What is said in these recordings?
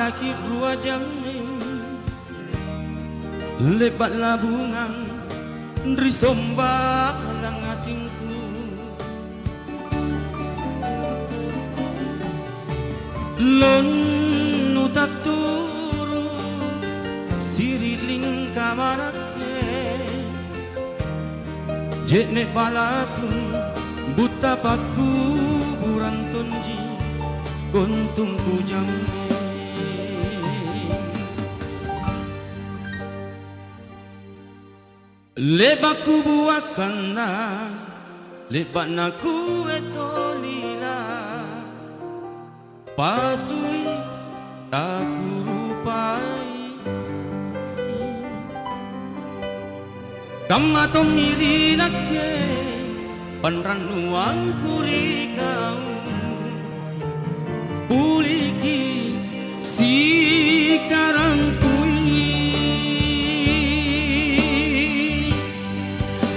Padaki dua jam lebat labungan risomba lang atingku lon utaturu siriling kamarake jene balatun buta paku burantonji gontung kujamne lebaku buakana lebat naku etolila pasui taku rupai kamatom nirinake panranuang kurikau puliki sekarang kui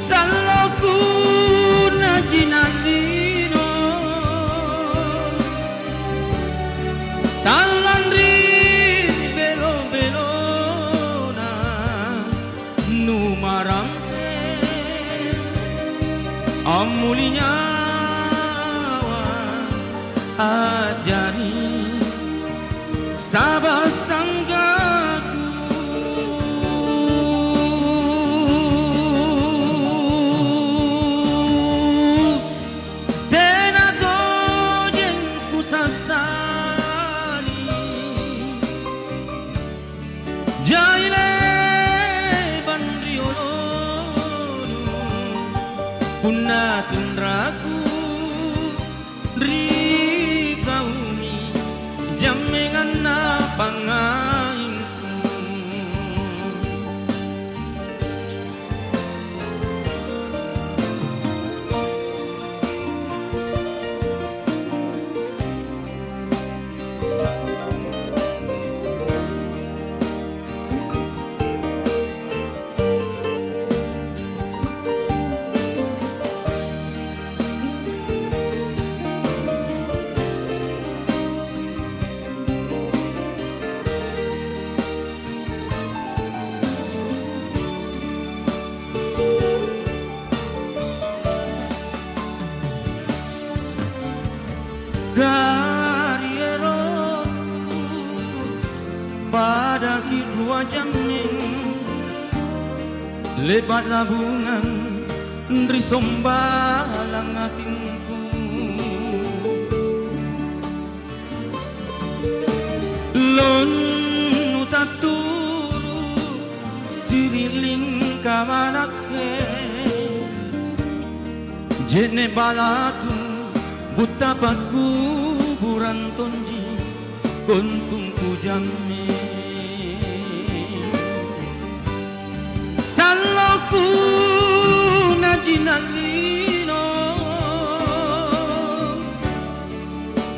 salaku najinalino talanri belo-belona numarampe amulinya ajari sabah sanggaku tenato jengku sasali jaile bandriolono punna tundraku jamengan pangainku Gariero padaki dua jam lebat labungan risomba lang atingku lon utaturu siriling kamanake jene balatu buta paku burantonji gontung kujame saloku najinalino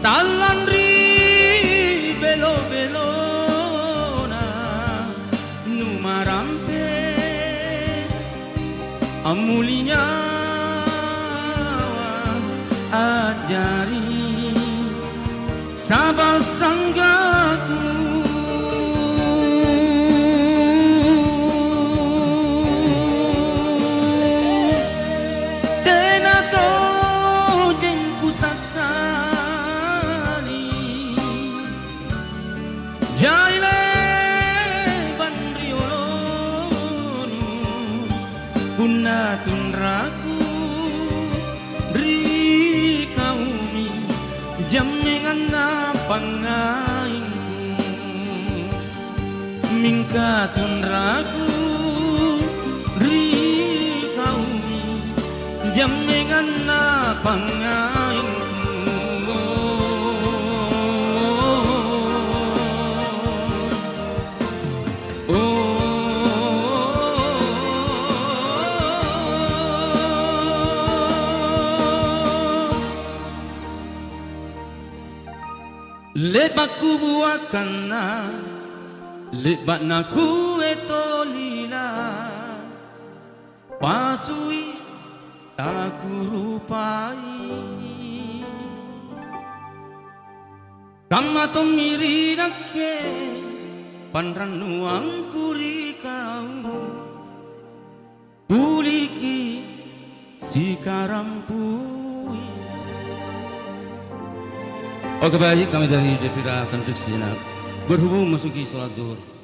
talanri belo-belona numarampe amulinya ajari sabah sanggaku tenato jengku sasali jaile bandriolono punna tunraku jamengan pangainku mingkatun ragu rikaumi jamengan pangainku lebaku buakana lebat naku etolila pasui taku rupai Kama tomiri nake panranuang kuri kau puliki sekarang pui. Oke baik, kami dari Devira akan berhubung masuki sholat zuhur.